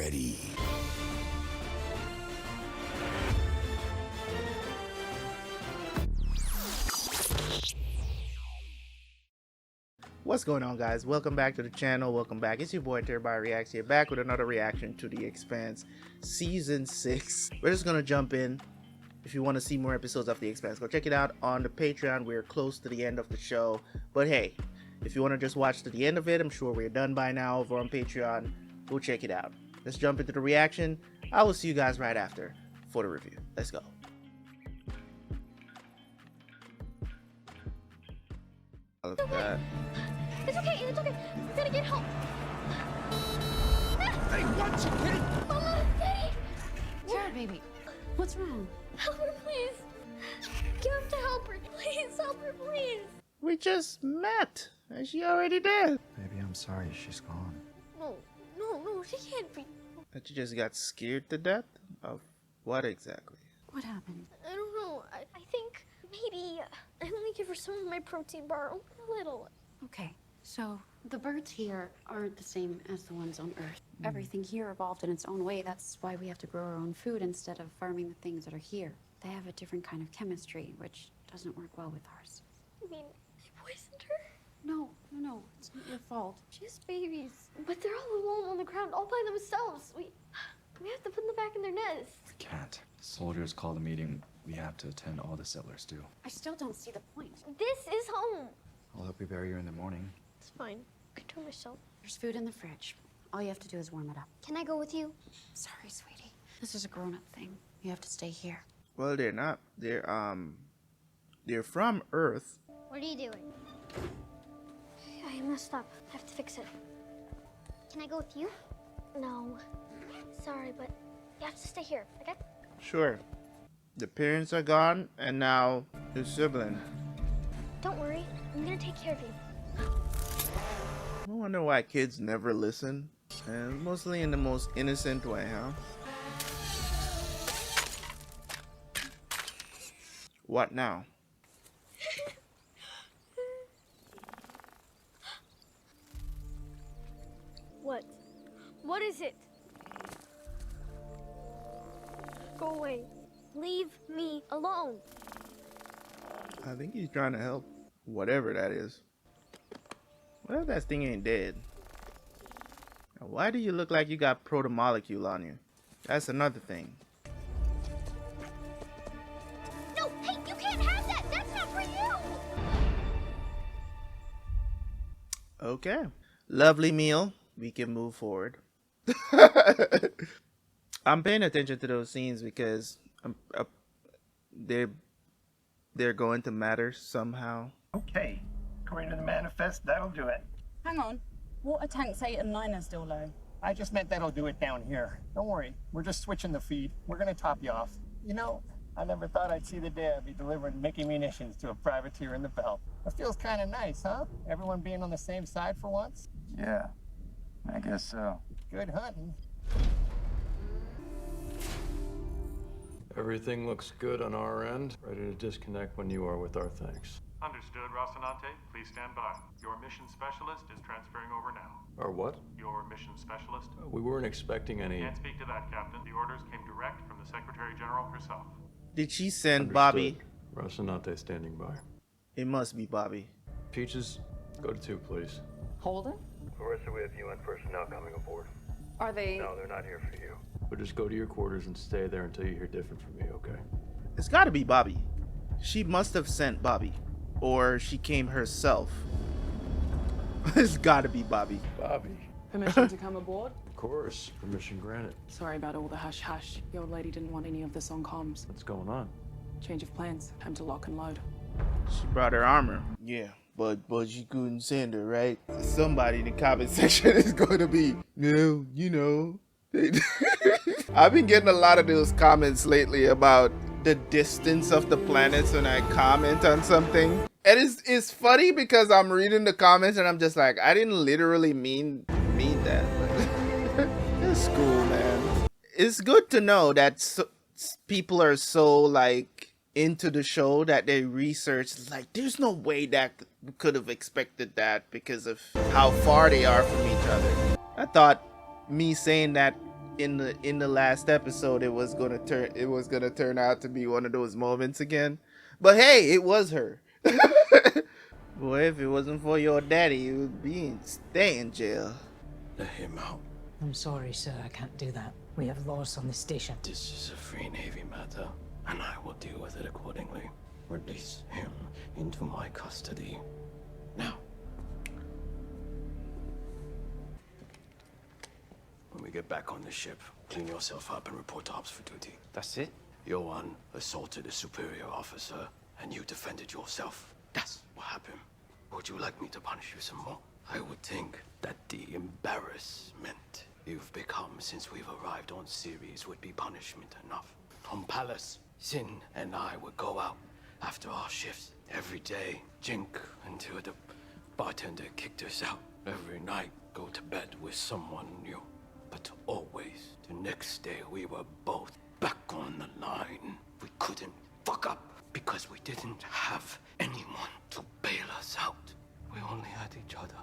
ready. What's going on, guys? Welcome back to the channel. Welcome back. It's your boy Terabyte Reacts here, back with another reaction to The Expanse Season 6. We're just gonna jump in. If you want to see more episodes of The Expanse, go check it out on the Patreon. We're close to the end of the show. But hey, if you want to just watch to the end of it, I'm sure we're done by now over on Patreon. Go check it out. Let's jump into the reaction. I will see you guys right after for the review. Let's go. Look at that. It's okay, it's okay. We gotta get help. Hey, what, you kid? Mama, Daddy! Jared, baby, what's wrong? Help her, please. You have to help her. Please, help her, please. We just met. Is she already dead? Baby, I'm sorry she's gone. No, she can't be. That you just got scared to death? Of what exactly? What happened? I don't know. I think maybe I only give her some of my protein bar, a little. Okay, so the birds here aren't the same as the ones on Earth. Everything here evolved in its own way. That's why we have to grow our own food instead of farming the things that are here. They have a different kind of chemistry, which doesn't work well with ours. I mean, I poisoned her. No, it's not your fault. Just babies. But they're all alone on the ground, all by themselves. We have to put them back in their nest. We can't. The soldiers called a meeting. We have to attend. All the settlers do. I still don't see the point. This is home. I'll help you bury her in the morning. It's fine. I can do it myself. There's food in the fridge. All you have to do is warm it up. Can I go with you? Sorry, sweetie. This is a grown-up thing. You have to stay here. Well, they're not. They're from Earth. What are you doing? I messed up. I have to fix it. Can I go with you? No. Sorry, but you have to stay here, okay? Sure. The parents are gone, and now the sibling. Don't worry. I'm gonna take care of you. I wonder why kids never listen. And mostly in the most innocent way, huh? What now? What? What is it? Go away. Leave me alone. I think he's trying to help. Whatever that is. What if that thing ain't dead? Now, why do you look like you got protomolecule on you? That's another thing. No, hey, you can't have that. That's not for you. Okay. Lovely meal. We can move forward. I'm paying attention to those scenes because they're going to matter somehow. Okay, according to the manifest, that'll do it. Hang on. Water tanks 8 and 9 are still low. I just meant that'll do it down here. Don't worry, we're just switching the feed. We're gonna top you off. You know, I never thought I'd see the day I'd be delivering Mickey munitions to a privateer in the belt. It feels kind of nice, huh? Everyone being on the same side for once. Yeah, I guess so. Good hunting. Everything looks good on our end. Ready to disconnect when you are with our thanks. Understood, Rocinante. Please stand by. Your mission specialist is transferring over now. Our what? Your mission specialist? We weren't expecting any. Can't speak to that, Captain. The orders came direct from the Secretary General herself. Did she send Understood. Bobby? Rocinante standing by. It must be Bobby. Peaches, go to 2, please. Holden? Clarissa, we have UN personnel coming aboard. Are they? No, they're not here for you. But just go to your quarters and stay there until you hear different from me, okay? It's gotta be Bobby. She must have sent Bobby. Or she came herself. It's gotta be Bobby. Bobby. Permission to come aboard? Of course. Permission granted. Sorry about all the hush-hush. The old lady didn't want any of this on comms. What's going on? Change of plans. Time to lock and load. She brought her armor. Yeah, but you couldn't send her, right? Somebody in the comment section is going to be, no, you know. I've been getting a lot of those comments lately about the distance of the planets when I comment on something. And it's funny because I'm reading the comments and I'm just like, I didn't literally mean that. It's cool, man. It's good to know that people are so like into the show that they research. Like, there's no way that could have expected that because of how far they are from each other. I thought me saying that in the last episode it was gonna turn out to be one of those moments again. But hey, it was her. Boy, if it wasn't for your daddy, you would stay in jail. Let him out. I'm sorry, sir. I can't do that. We have laws on the station. This is a Free Navy matter, and I will deal with it accordingly. Release him into my custody. Now. When we get back on the ship, clean yourself up and report to ops for duty. That's it? Yoan assaulted a superior officer, and you defended yourself. That's what happened. Would you like me to punish you some more? I would think that the embarrassment you've become since we've arrived on Ceres would be punishment enough. On Palace, Sin and I would go out after our shifts every day, drink until the bartender kicked us out. Every night, go to bed with someone new. But always, the next day, we were both back on the line. We couldn't fuck up because we didn't have anyone to bail us out. We only had each other.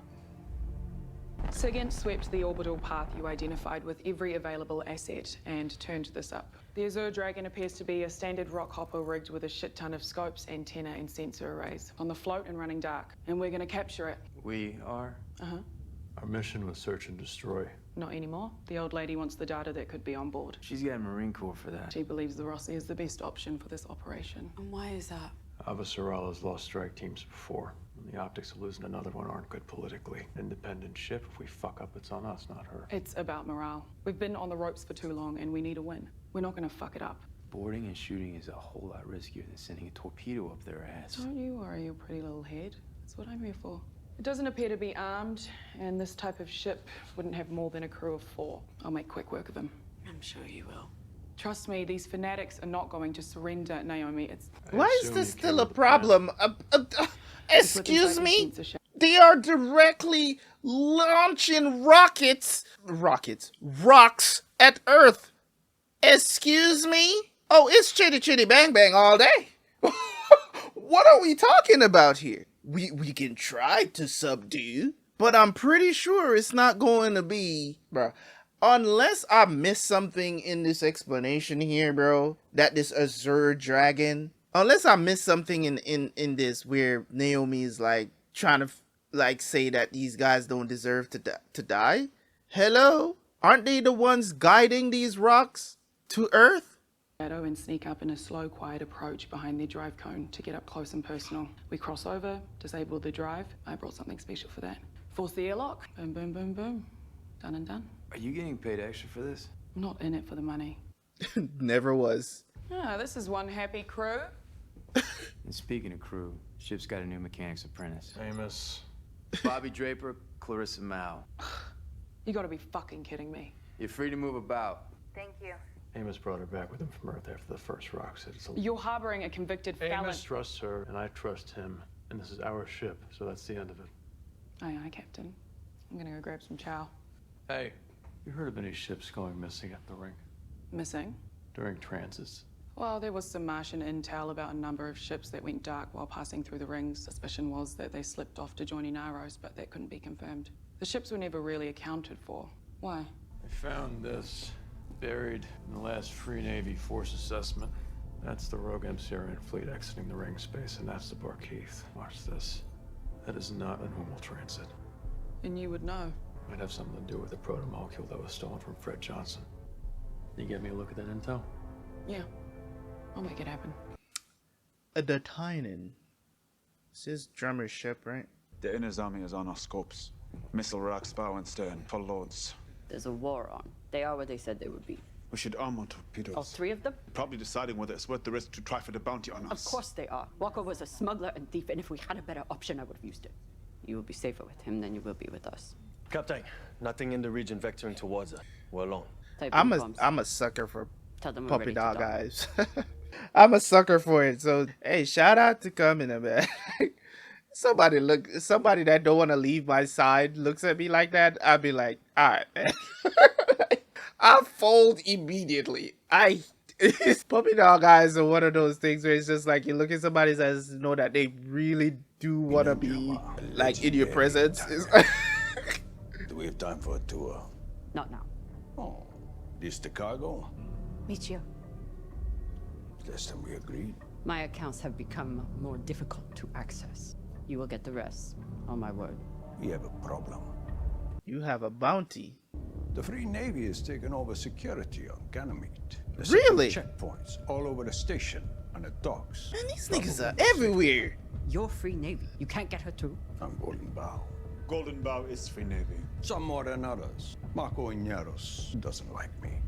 SIGINT swept the orbital path you identified with every available asset and turned this up. The Azure Dragon appears to be a standard rock hopper rigged with a shit ton of scopes, antenna, and sensor arrays. On the float and running dark. And we're gonna capture it. We are? Uh-huh. Our mission was search and destroy. Not anymore. The old lady wants the data that could be on board. She's got a Marine Corps for that. She believes the Rossi is the best option for this operation. And why is that? Avasarala's lost strike teams before. And the optics of losing another one aren't good politically. Independent ship, if we fuck up, it's on us, not her. It's about morale. We've been on the ropes for too long and we need a win. We're not gonna fuck it up. Boarding and shooting is a whole lot riskier than sending a torpedo up their ass. Don't you worry your pretty little head. That's what I'm here for. It doesn't appear to be armed, and this type of ship wouldn't have more than a crew of 4. I'll make quick work of him. I'm sure you will. Trust me, these fanatics are not going to surrender, Naomi. It's... Why is this still a problem? Excuse me? They are directly launching rocks at Earth. Excuse me? Oh, it's chitty chitty bang bang all day. What are we talking about here? We can try to subdue, but I'm pretty sure it's not going to be, bro. Unless I missed something in this explanation here, bro, that this Azure Dragon, unless I missed something in this where Naomi is like trying to like say that these guys don't deserve to die. Hello? Aren't they the ones guiding these rocks to Earth? And sneak up in a slow, quiet approach behind their drive cone to get up close and personal. We cross over, disable the drive. I brought something special for that. Force the airlock. Boom, boom, boom, boom. Done and done. Are you getting paid extra for this? I'm not in it for the money. Never was. Ah, this is one happy crew. And speaking of crew, ship's got a new mechanic's apprentice. Amos. Bobby Draper, Clarissa Mao. You gotta be fucking kidding me. You're free to move about. Thank you. Amos brought her back with him from Earth after the first rocks hit. You're harboring a convicted felon. Amos trusts her, and I trust him. And this is our ship, so that's the end of it. Aye, aye, Captain. I'm gonna go grab some chow. Hey, you heard of any ships going missing at the ring? Missing? During transits? Well, there was some Martian intel about a number of ships that went dark while passing through the rings. Suspicion was that they slipped off to join Inaros, but that couldn't be confirmed. The ships were never really accounted for. Why? I found this buried in the last Free Navy force assessment. That's the rogue MCRN fleet exiting the ring space, and that's the Barkeith. Watch this. That is not a normal transit. And you would know. Might have something to do with the proto-molecule that was stolen from Fred Johnson. Can you get me a look at that intel? Yeah. I'll make it happen. The Tynan. This is Drummer's ship, right? The Inner Army is on our scopes. Missile racks bow and stern, full loads. There's a war on. They are where they said they would be. We should arm on torpedoes. All 3 of them? Probably deciding whether it's worth the risk to try for the bounty on us. Of course they are. Walker was a smuggler and thief, and if we had a better option, I would have used it. You will be safer with him than you will be with us. Captain, nothing in the region vectoring towards us. We're alone. I'm a sucker for puppy dog die. eyes. I'm a sucker for it. So hey, shout out to Kamina, man. Somebody that don't want to leave my side looks at me like that, I'd be like, all right, man. I'll fold immediately. Puppy dog eyes are one of those things where it's just like you look at somebody's eyes and know that they really do want to be like in your presence. Do we have time for a tour? Not now. Oh, This the cargo? Michio. Less than we agreed. My accounts have become more difficult to access. You will get the rest, on my word. We have a problem. You have a bounty. The Free Navy has taken over security on Ganymede. There's Really? checkpoints all over the station and the docks. Man, these niggas are everywhere. You're Free Navy. You can't get her too. I'm Golden Bow. Golden Bow is Free Navy. Some more than others. Marco Iñaros doesn't like me.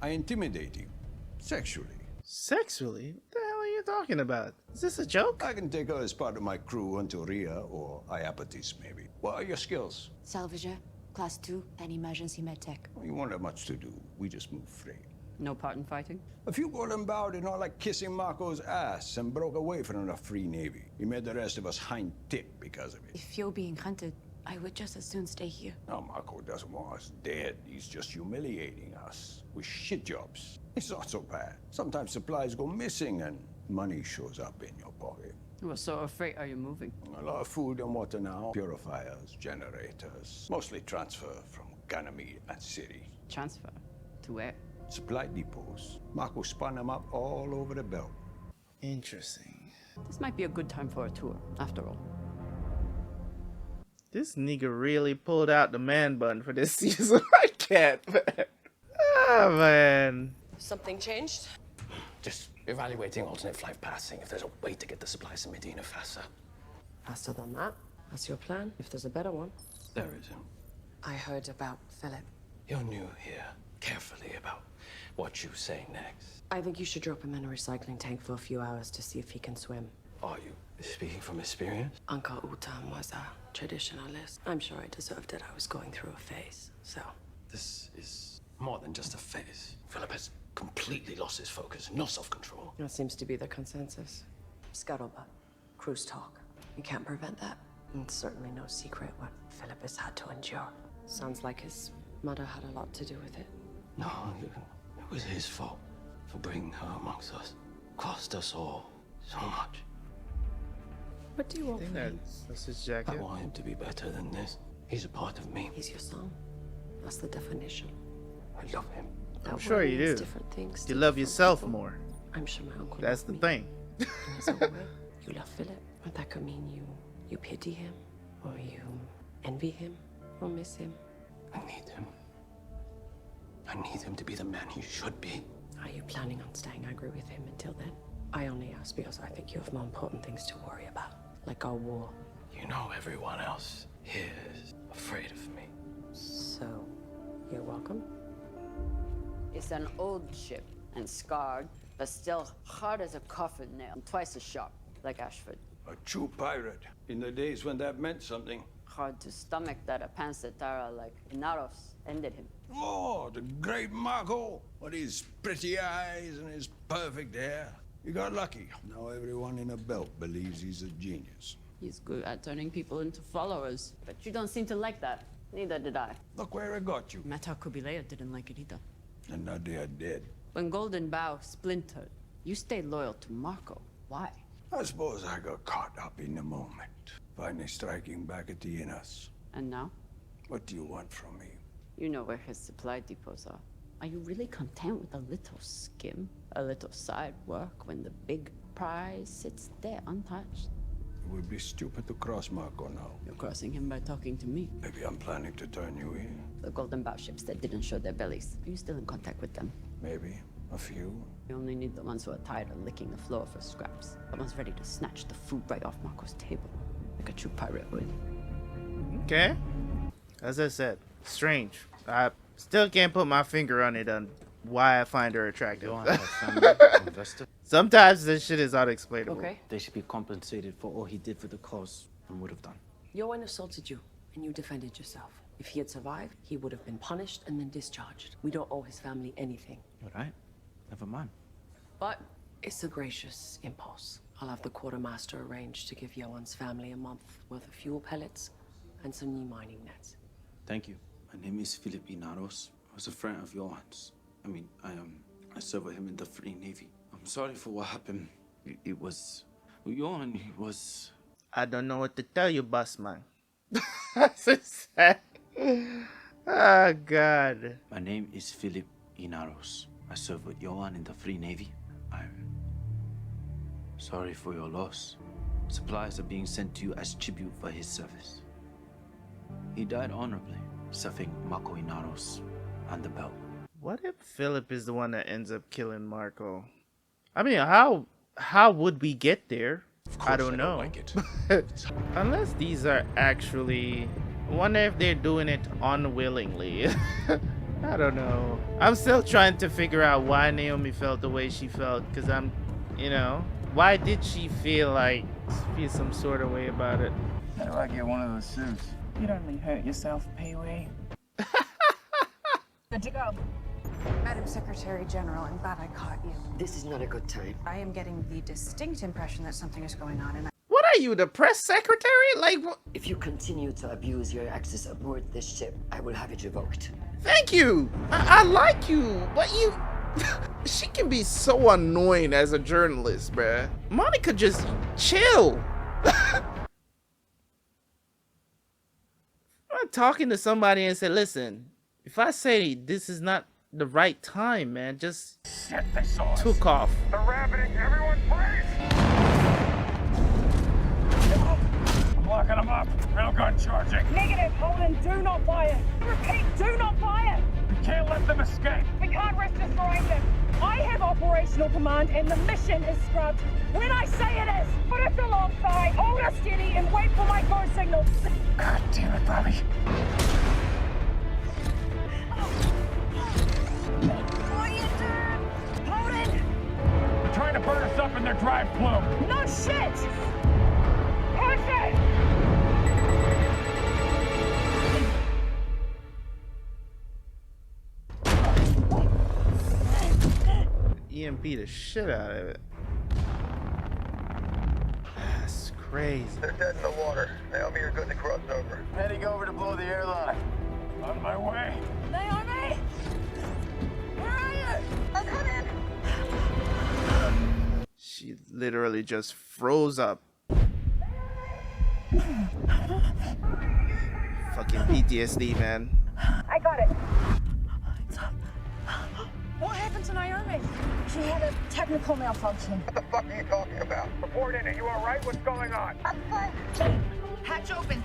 I intimidate him. Sexually. Sexually? What the hell are you talking about? Is this a joke? I can take her as part of my crew until Ria or Iapetus, maybe. What are your skills? Salvager, Class 2, and Emergency Medtech. You won't have much to do. We just move free. No part in fighting? A few Golden Bow did not like kissing Marco's ass and broke away from the Free Navy. He made the rest of us hind tip because of it. If you're being hunted, I would just as soon stay here. No, Marco doesn't want us dead. He's just humiliating us with shit jobs. It's not so bad. Sometimes supplies go missing and money shows up in your pocket. What sort of freight are you moving? A lot of food and water now. Purifiers, generators. Mostly transfer from Ganymede and City. Transfer? To where? Supply depots. Marco spun them up all over the belt. Interesting. This might be a good time for a tour, after all. This nigga really pulled out the man bun for this season. I can't, man. Ah, man. Something changed? Just evaluating alternate flight passing if there's a way to get the supplies to Medina faster. Faster than that? That's your plan, if there's a better one. There isn't. I heard about Philip. You're new here. Carefully about what you say next. I think you should drop him in a recycling tank for a few hours to see if he can swim. Are you speaking from experience? Uncle Utam was a traditionalist. I'm sure I deserved it. I was going through a phase, so. This is more than just a phase. Philip has completely lost his focus, no self-control. That seems to be the consensus. Scuttlebutt. Cruise talk. You can't prevent that. And it's certainly no secret what Philip has had to endure. Sounds like his mother had a lot to do with it. No, it was his fault for bringing her amongst us. Cost us all so much. What do you want from him? That's his jacket. I want him to be better than this. He's a part of me. He's your son. That's the definition. I love him. I'm sure you do. Different things You love yourself more. I'm sure my uncle. That's the thing. In his own way, you love Philip, but that could mean you pity him, or you envy him, or miss him. I need him. I need him to be the man he should be. Are you planning on staying angry with him until then? I only ask because I think you have more important things to worry about, like our war. You know everyone else here is afraid of me. So, you're welcome. It's an old ship and scarred, but still hard as a coffin nail and twice as sharp, like Ashford. A true pirate. In the days when that meant something. Hard to stomach that a pansatara like Inaros ended him. Oh, the great Marco. With his pretty eyes and his perfect hair. You got lucky. Now everyone in a belt believes he's a genius. He's good at turning people into followers, but you don't seem to like that. Neither did I. Look where it got you. Mata Kubilaya didn't like it either. And now they are dead. When Golden Bow splintered, you stayed loyal to Marco. Why? I suppose I got caught up in the moment. Finally striking back at the Innas. And now? What do you want from me? You know where his supply depots are. Are you really content with a little skim? A little side work when the big prize sits there untouched? It would be stupid to cross Marco now. You're crossing him by talking to me. Maybe I'm planning to turn you in. The Golden Bow ships that didn't show their bellies. Are you still in contact with them? Maybe. A few. You only need the ones who are tired of licking the floor for scraps. The ones ready to snatch the food right off Marco's table. Like a true pirate would. Okay. As I said, strange. I still can't put my finger on it on why I find her attractive. Sometimes this shit is unexplainable. Okay. They should be compensated for all he did for the cause and would have done. Yoan assaulted you, and you defended yourself. If he had survived, he would have been punished and then discharged. We don't owe his family anything. All right. Never mind. But it's a gracious impulse. I'll have the quartermaster arrange to give Yoan's family a month worth of fuel pellets and some new mining nets. Thank you. My name is Philip Inaros. I was a friend of Johan's. I served with him in the Free Navy. I'm sorry for what happened. It was... Johan, he was... I don't know what to tell you, boss man. That's so sad. Oh, God. My name is Philip Inaros. I serve with Johan in the Free Navy. I'm sorry for your loss. Supplies are being sent to you as tribute for his service. He died honorably, serving Mako Inaros and the belt. What if Philip is the one that ends up killing Marco? I mean, how would we get there? I don't know. Like it. Unless these are actually... I wonder if they're doing it unwillingly. I don't know. I'm still trying to figure out why Naomi felt the way she felt. Because I'm, you know... Why did she feel some sort of way about it? How do I get one of those suits? You'd only hurt yourself, Pee-wee. Good to go. Madam Secretary General, I'm glad I caught you. This is not a good time. I am getting the distinct impression that something is going on, and What are you, the press secretary? Like, what? If you continue to abuse your access aboard this ship, I will have it revoked. Thank you. I like you, but you... She can be so annoying as a journalist, bruh. Monica just chill. I'm talking to somebody and said, listen, if I say this is not the right time, man, just Shit, they saw us. took off. They're rabbiting. Everyone freeze! I'm locking them up. Railgun charging. Negative, Holden, do not fire. Repeat, do not fire. We can't let them escape. We can't risk destroying them. I have operational command and the mission is scrubbed. When I say it is, put us alongside, hold us steady and wait for my go signal. God damn it, Bobby. What are you doing? Holden! They're trying to burn us up in their drive plume. No shit! Push it! EMP the shit out of it. That's crazy. They're dead in the water. Naomi, you're good to cross over. Heading over to blow the airlock. On my way. Naomi! Where are you? I'm coming! She literally just froze up. Fucking PTSD, man. I got it. What happened to Naomi? She had a technical malfunction. What the fuck are you talking about? Report in. Are you all right? What's going on? I'm fine. hatch open.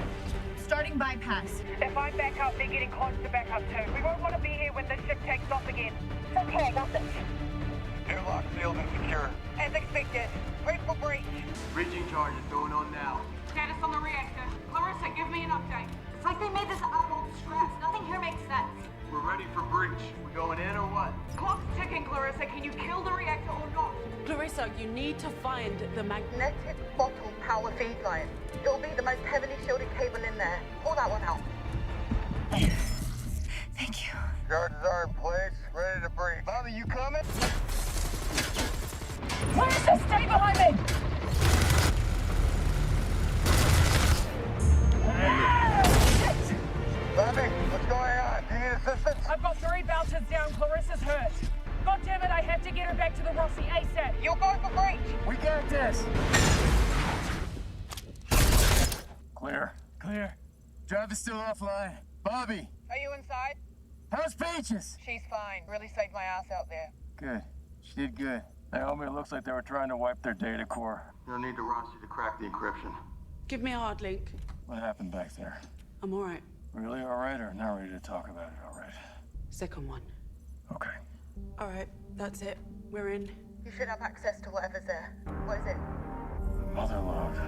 Starting bypass. If I back up, they're getting close to back up too. We won't want to be here when the ship takes off again. It's okay, I got this. Airlock sealed and secure. As expected. Wait for breach. Breaching charge is going on now. Status on the reactor. Clarissa, give me an update. It's like they made this out of stress. Nothing here makes sense. We're ready for breach. We going in or what? Clock's ticking, Clarissa. Can you kill the reactor or not? Clarissa, you need to find the magnetic bottle power feed line. It'll be the most heavily shielded cable in there. Pull that one out. Thank you. Charges are in place. Ready to breach. Bobby, you coming? Clarissa, stay behind me! Bobby, what's going on? Do you need assistance? I've got 3 bouncers down. Clarissa's hurt. God damn it, I have to get her back to the Rossi ASAP. You'll go for breach. We got this. Clear. Clear. Drive is still offline. Bobby. Are you inside? How's Peaches? She's fine. Really saved my ass out there. Good. She did good. Naomi, it looks like they were trying to wipe their data core. You'll need to Rossi to crack the encryption. Give me a hard link. What happened back there? I'm all right. Really all right or not ready to talk about it all right? Second one. Okay. All right, that's it. We're in. You should have access to whatever's there. What is it? Mother lode.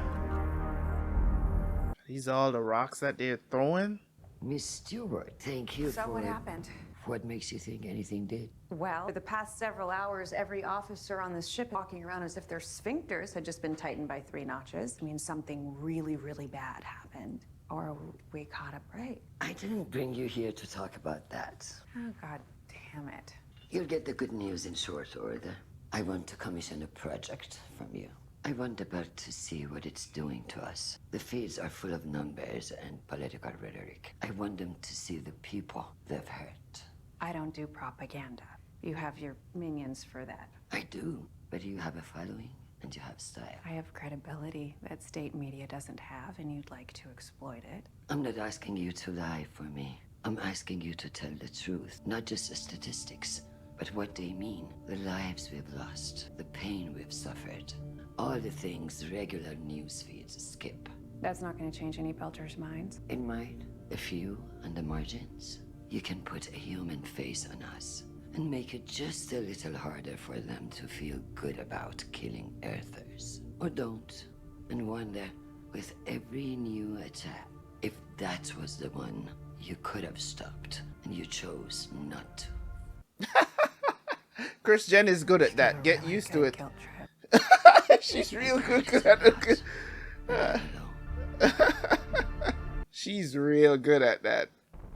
These are all the rocks that they're throwing? Miss Stewart, thank you So for... what happened? What makes you think anything did? Well, for the past several hours, every officer on this ship walking around as if their sphincters had just been tightened by 3 notches. I mean, something really, really bad happened. Or we caught a break. I didn't bring you here to talk about that. Oh, God damn it. You'll get the good news in short order. I want to commission a project from you. I want the belt to see what it's doing to us. The feeds are full of numbers and political rhetoric. I want them to see the people they've hurt. I don't do propaganda. You have your minions for that. I do, but you have a following and you have style. I have credibility that state media doesn't have, and you'd like to exploit it. I'm not asking you to lie for me. I'm asking you to tell the truth, not just the statistics. but what they mean, the lives we've lost, the pain we've suffered, all the things regular news feeds skip. That's not going to change any Belters' minds. It might, a few on the margins. You can put a human face on us and make it just a little harder for them to feel good about killing Earthers. Or don't, and wonder, with every new attack, if that was the one you could have stopped and you chose not to. Chris Jen is good at that. Get used to it. She's real good at it. She's real good at that.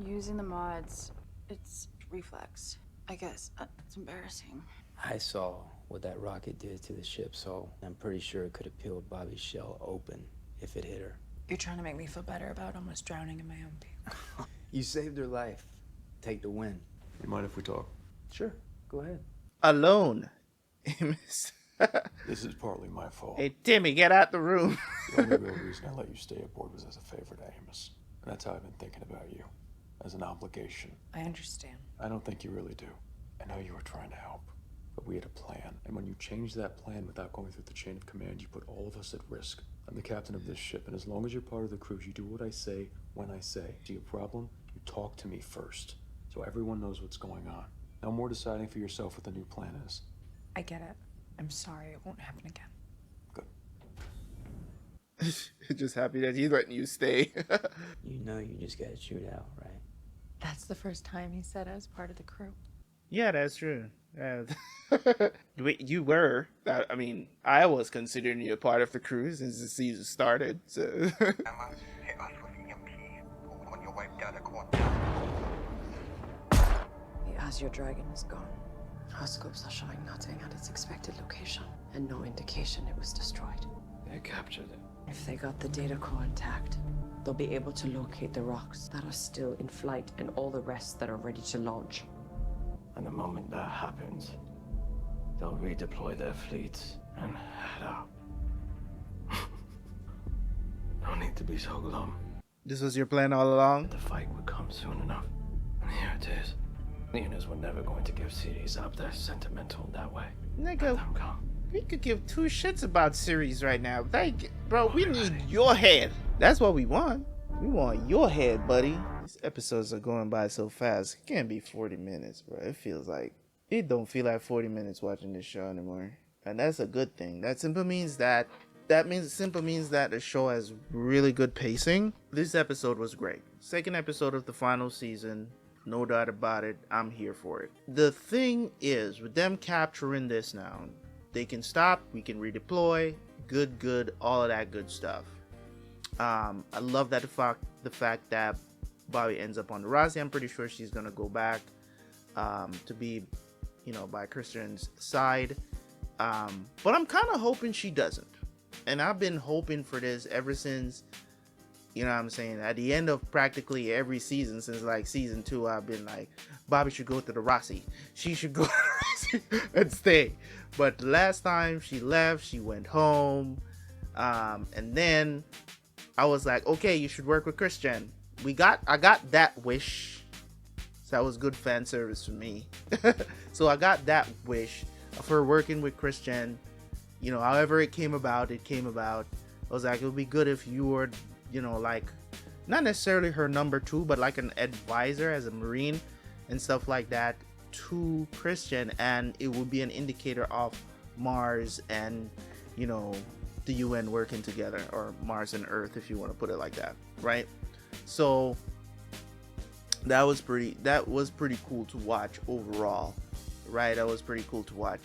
Using the mods, it's reflex. I guess it's embarrassing. I saw what that rocket did to the ship's hull. I'm pretty sure it could have peeled Bobby's shell open if it hit her. You're trying to make me feel better about almost drowning in my own puke. You saved her life. Take the win. You mind if we talk? Sure, go ahead. Alone. Amos. This is partly my fault. Hey, Timmy, get out the room. The only real reason I let you stay aboard was as a favor to Amos. And that's how I've been thinking about you. As an obligation. I understand. I don't think you really do. I know you were trying to help. But we had a plan. And when you changed that plan without going through the chain of command, you put all of us at risk. I'm the captain of this ship, and as long as you're part of the crew, you do what I say when I say. See a problem? You talk to me first. So everyone knows what's going on. No more deciding for yourself what the new plan is. I get it. I'm sorry, it won't happen again. Just happy that he's letting you stay. You know you just got to shoot out, right? That's the first time he said I was part of the crew. Yeah, that's true. You were. I mean, I was considering you a part of the crew since the season started. So. The Azure Dragon is gone. Our scopes are showing nothing at its expected location, and no indication it was destroyed. They captured it. If they got the data core intact, they'll be able to locate the rocks that are still in flight and all the rest that are ready to launch. And the moment that happens, they'll redeploy their fleets and head out. No need to be so glum. This was your plan all along? The fight would come soon enough. And here it is. Leonidas were never going to give Ceres up. They're sentimental that way. Nigga, we could give two shits about Ceres right now. Like, bro, we need your head. That's what we want. We want your head, buddy. These episodes are going by so fast. It can't be 40 minutes, bro. It don't feel like 40 minutes watching this show anymore. And that's a good thing. That simply means that the show has really good pacing. This episode was great. Second episode of the final season. No doubt about it. I'm here for it. The thing is, with them capturing this now, they can stop, we can redeploy, good, all of that good stuff. I love that the fact that Bobby ends up on the Roci. I'm pretty sure she's gonna go back to be, by Christian's side. But I'm kind of hoping she doesn't. And I've been hoping for this ever since, at the end of practically every season since like season 2, I've been like, Bobby should go to the Roci. She should go to the Roci and stay. But the last time she left, she went home. And then I was like, okay, you should work with Christian. I got that wish. So that was good fan service for me. So I got that wish of her working with Christian. However it came about. I was like, it would be good if you were, like, not necessarily her number 2, but like an advisor as a Marine and stuff like that to Christian, and it would be an indicator of Mars and, the UN working together, or Mars and Earth, if you want to put it like that, right? So that was pretty cool to watch overall, right? That was pretty cool to watch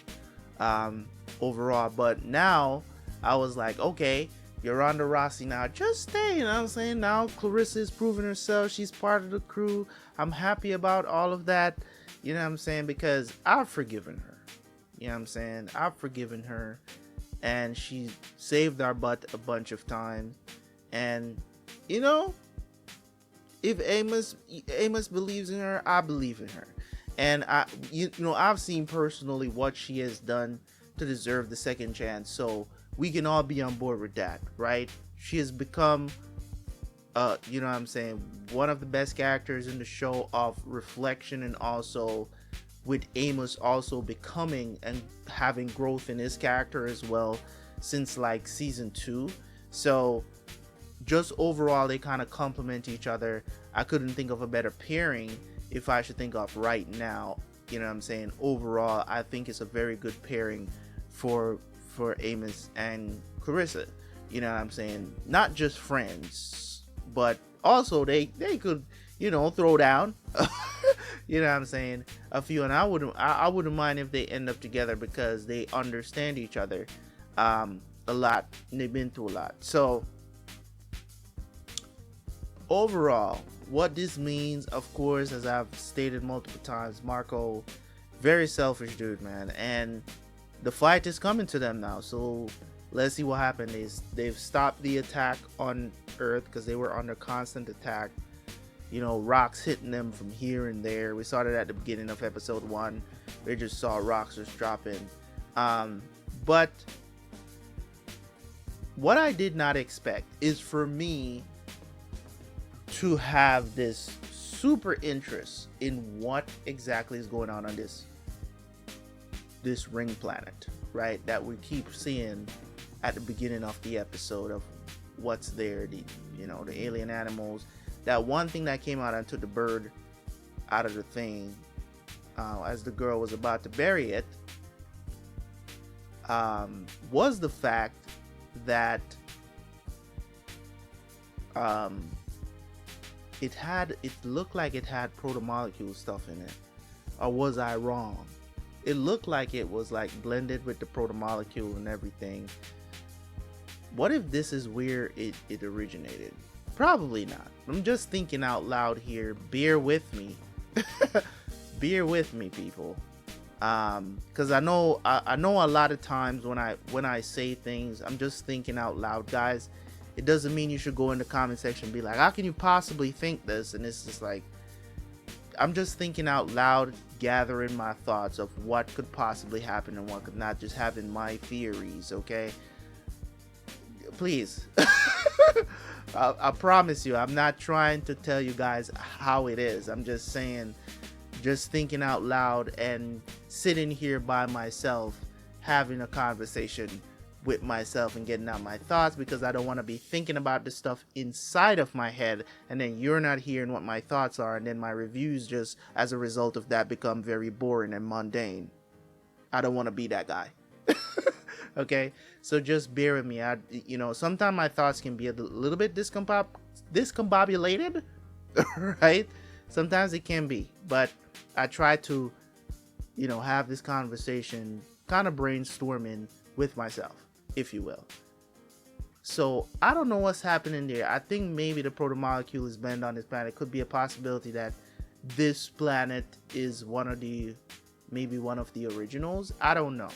overall. But now I was like, okay, you're on the Roci now, just stay. You know what I'm saying? Now Clarissa is proving herself. She's part of the crew. I'm happy about all of that. You know what I'm saying? Because I've forgiven her. You know what I'm saying? I've forgiven her. And she saved our butt a bunch of times. And, if Amos believes in her, I believe in her. And I've seen personally what she has done to deserve the second chance. So we can all be on board with that, right? She has become, one of the best characters in the show of reflection and also with Amos also becoming and having growth in his character as well since like season 2. So just overall, they kind of complement each other. I couldn't think of a better pairing if I should think of right now. You know what I'm saying? Overall, I think it's a very good pairing for Amos and Carissa. You know what I'm saying? Not just friends, but also they could, you know, throw down. You know what I'm saying? A few, and I wouldn't mind if they end up together because they understand each other a lot. And they've been through a lot. So overall, what this means, of course, as I've stated multiple times, Marco, very selfish dude, man, and the fight is coming to them now. So let's see what happens. They've stopped the attack on Earth because they were under constant attack. You know, rocks hitting them from here and there. We saw that at the beginning of episode 1. We just saw rocks just dropping. But what I did not expect is for me to have this super interest in what exactly is going on this ring planet, right? That we keep seeing at the beginning of the episode of what's there, the alien animals. That one thing that came out and took the bird out of the thing as the girl was about to bury it was the fact that it looked like it had proto-molecule stuff in it. Or was I wrong? It looked like it was like blended with the proto-molecule and everything. What if this is where it originated? Probably not. I'm just thinking out loud here. Bear with me. Bear with me, people. Because I know a lot of times when I say things, I'm just thinking out loud, guys. It doesn't mean you should go in the comment section and be like, how can you possibly think this? And it's just like, I'm just thinking out loud, gathering my thoughts of what could possibly happen and what could not, just having my theories, okay? Please. I promise you, I'm not trying to tell you guys how it is. I'm just saying, just thinking out loud and sitting here by myself, having a conversation with myself and getting out my thoughts, because I don't want to be thinking about the stuff inside of my head and then you're not hearing what my thoughts are, and then my reviews just as a result of that become very boring and mundane. I don't want to be that guy. Okay, so just bear with me. Sometimes my thoughts can be a little bit discombobulated, right? Sometimes it can be, but I try to, have this conversation, kind of brainstorming with myself, if you will. So I don't know what's happening there. I think maybe the proto-molecule is banned on this planet. Could be a possibility that this planet is maybe one of the originals. I don't know.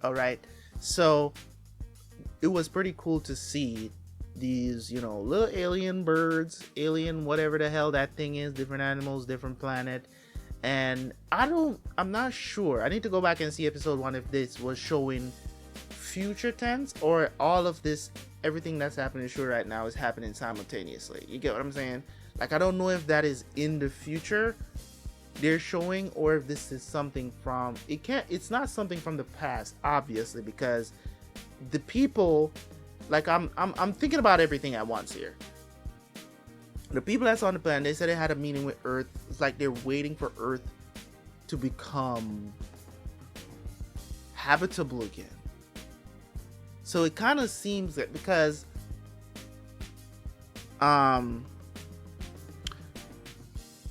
All right. So it was pretty cool to see these, little alien birds, alien, whatever the hell that thing is, different animals, different planet. And I'm not sure. I need to go back and see episode 1 if this was showing future tense or all of this, everything that's happening in the show right now is happening simultaneously. You get what I'm saying? Like, I don't know if that is in the future they're showing, or if this is something from, it's not something from the past, obviously, because the people, like, I'm thinking about everything at once here. The people that's on the planet, they said they had a meeting with Earth. It's like they're waiting for Earth to become habitable again. So it kind of seems that because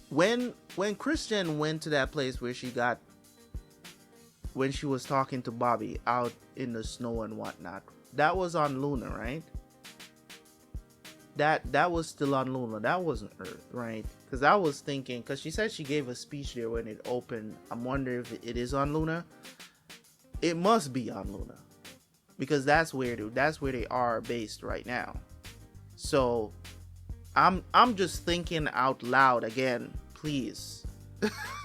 when Christian went to that place where when she was talking to Bobby out in the snow and whatnot, that was on Luna, right? That was still on Luna. That wasn't Earth, right? Because I was thinking, because she said she gave a speech there when it opened. I'm wondering if it is on Luna. It must be on Luna, because that's where they are based right now. So I'm just thinking out loud again, please.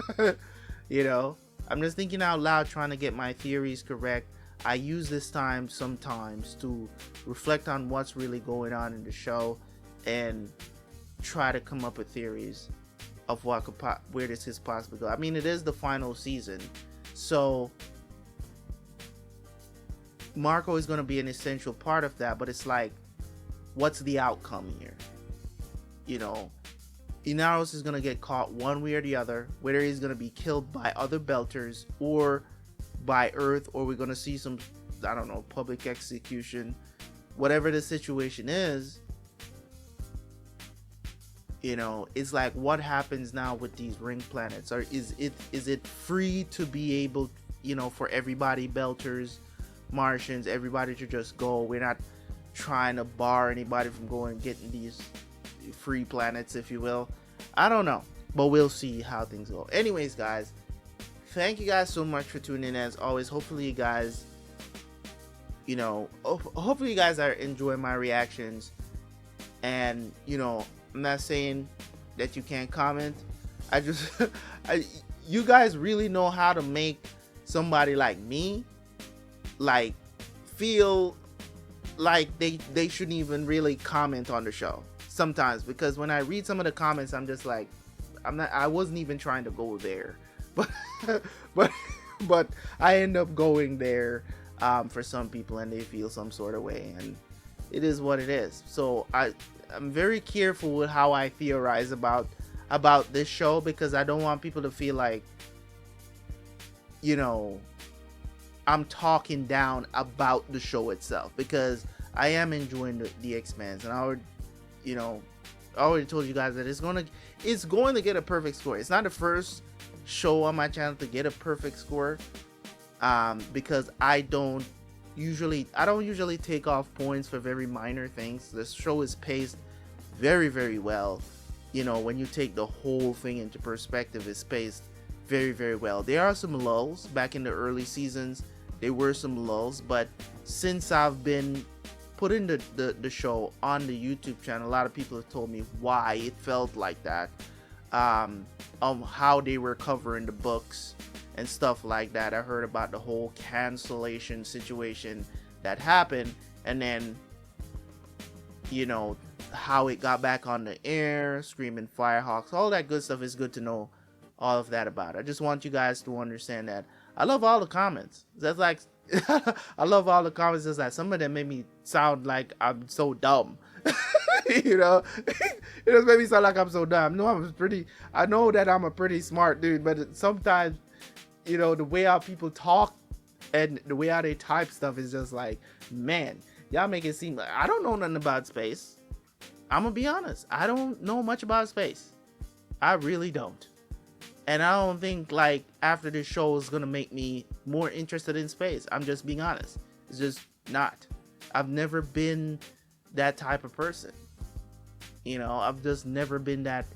I'm just thinking out loud, trying to get my theories correct. I use this time sometimes to reflect on what's really going on in the show and try to come up with theories of what could where this could possibly go. I mean, it is the final season, so Marco is going to be an essential part of that. But it's like, what's the outcome here? You know, Inaros is going to get caught one way or the other, whether he's going to be killed by other Belters or by Earth, or we're going to see some, I don't know, public execution. Whatever the situation is, you know, it's like, what happens now with these ring planets? Or is it free to be able, you know, for everybody, Belters, Martians, everybody to just go? We're not trying to bar anybody from going and getting these free planets, if you will. I don't know, but we'll see how things go. Anyways, guys, thank you guys so much for tuning in. As always, hopefully you guys, you know, hopefully you guys are enjoying my reactions. And, you know, I'm not saying that you can't comment. I just you guys really know how to make somebody like me like feel like they shouldn't even really comment on the show sometimes, because when I read some of the comments, I'm just like, I wasn't even trying to go there, but I end up going there for some people, and they feel some sort of way, and it is what it is. So I'm very careful with how I theorize about this show, because I don't want people to feel like, you know, I'm talking down about the show itself, because I am enjoying the Expanse, and I already told you guys that it's going to get a perfect score. It's not the first show on my channel to get a perfect score, because I don't usually take off points for very minor things. The show is paced very, very well. You know, when you take the whole thing into perspective, it's paced very, very well. There are some lulls back in the early seasons. There were some lulls, but since I've been putting the show on the YouTube channel, a lot of people have told me why it felt like that, how they were covering the books and stuff like that. I heard about the whole cancellation situation that happened, and then, you know, how it got back on the air, Screaming Firehawks, all that good stuff. Is good to know all of that about. I just want you guys to understand that I love all the comments. That's like I love all the comments. It's like some of them made me sound like I'm so dumb. You know, it just made me sound like I'm so dumb. No, I know that I'm a pretty smart dude, but sometimes, you know, the way how people talk and the way how they type stuff is just like, man, y'all make it seem like I don't know nothing about space. I'm gonna be honest, I don't know much about space. I really don't. And I don't think, like, after this show is gonna make me more interested in space. I'm just being honest. It's just not. I've never been that type of person. You know, I've just never been that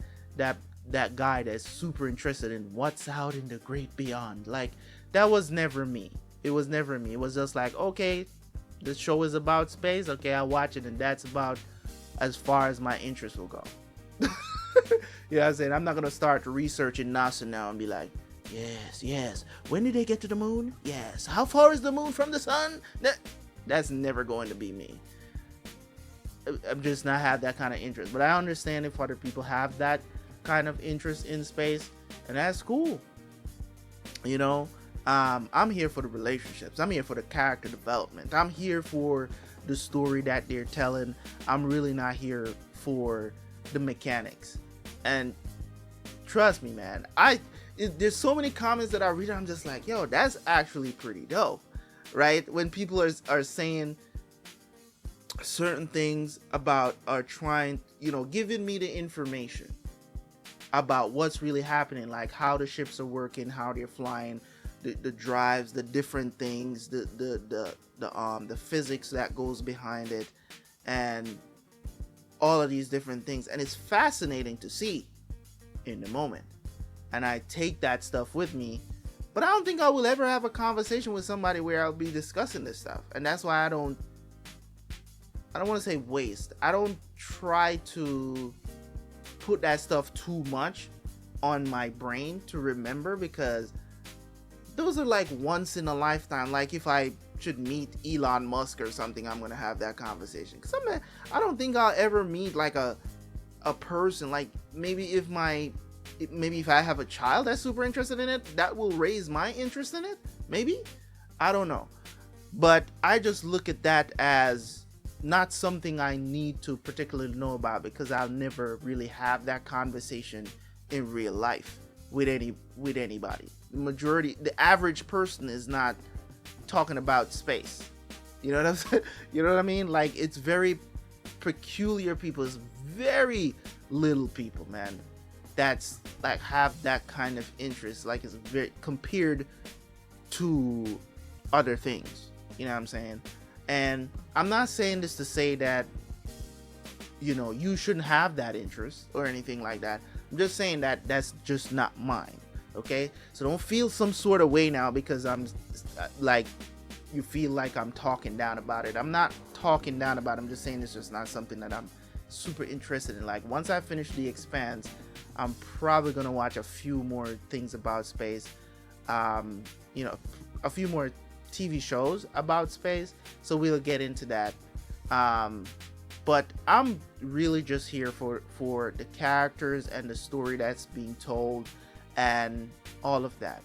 guy that's super interested in what's out in the great beyond. Like, that was never me. It was never me. It was just like, okay, this show is about space. Okay, I'll watch it, and that's about as far as my interest will go. You know what I'm saying? I'm not gonna start researching NASA now and be like, yes, when did they get to the moon? Yes, how far is the moon from the sun? That's never going to be me. I'm just not have that kind of interest. But I understand if other people have that kind of interest in space, and that's cool. You know, I'm here for the relationships. I'm here for the character development. I'm here for the story that they're telling. I'm really not here for the mechanics. And trust me, man, there's so many comments that I read, I'm just like, yo, that's actually pretty dope, right? When people are saying certain things about, are trying, you know, giving me the information about what's really happening, like how the ships are working, how they're flying, the drives, the different things, the physics that goes behind it, and all of these different things. And it's fascinating to see in the moment, and I take that stuff with me. But I don't think I will ever have a conversation with somebody where I'll be discussing this stuff. And that's why I don't want to say waste. I don't try to put that stuff too much on my brain to remember, because those are like once in a lifetime. Like if I should meet Elon Musk or something, I'm gonna have that conversation. Because I don't think I'll ever meet like a person, like maybe if my maybe if I have a child that's super interested in it, that will raise my interest in it. Maybe, I don't know, but I just look at that as not something I need to particularly know about, because I'll never really have that conversation in real life with anybody. The average person is not talking about space. You know what I'm saying? You know what I mean? Like, it's very peculiar people. It's very little people, man, that's like have that kind of interest. Like, it's very compared to other things. You know what I'm saying? And I'm not saying this to say that, you know, you shouldn't have that interest or anything like that. I'm just saying that that's just not mine. Okay, so don't feel some sort of way now because I'm like, you feel like I'm talking down about it. I'm not talking down about it. I'm just saying it's just not something that I'm super interested in. Like, once I finish The Expanse, I'm probably gonna watch a few more things about space, you know, a few more TV shows about space, so we'll get into that. But I'm really just here for the characters and the story that's being told and all of that.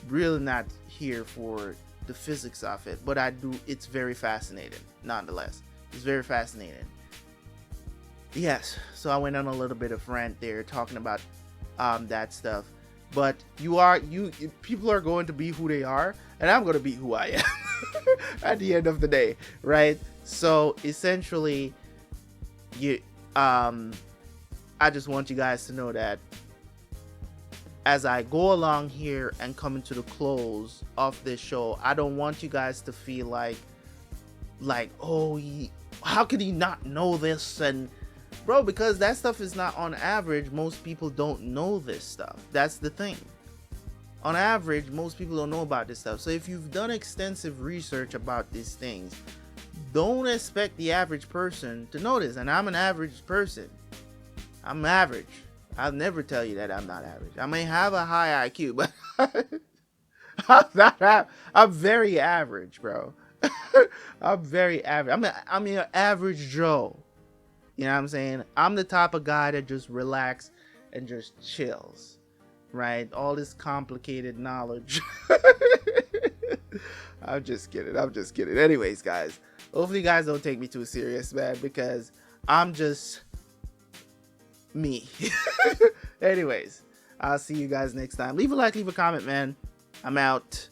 Really not here for the physics of it, but it's very fascinating nonetheless. It's very fascinating. Yes, so I went on a little bit of rant there talking about that stuff, but people are going to be who they are, and I'm going to be who I am at the end of the day, right? So essentially, I just want you guys to know that as I go along here and coming to the close of this show, I don't want you guys to feel like, oh, how could he not know this? And bro, because that stuff is not on average. Most people don't know this stuff. That's the thing. On average, most people don't know about this stuff. So if you've done extensive research about these things, don't expect the average person to know this. And I'm an average person. I'm average. I'll never tell you that I'm not average. I may have a high IQ, but I'm very average, bro. I'm very average. I'm an average Joe. You know what I'm saying? I'm the type of guy that just relax and just chills, right? All this complicated knowledge. I'm just kidding. Anyways, guys, hopefully you guys don't take me too serious, man, because I'm just me. Anyways, I'll see you guys next time. Leave a like, leave a comment, man. I'm out.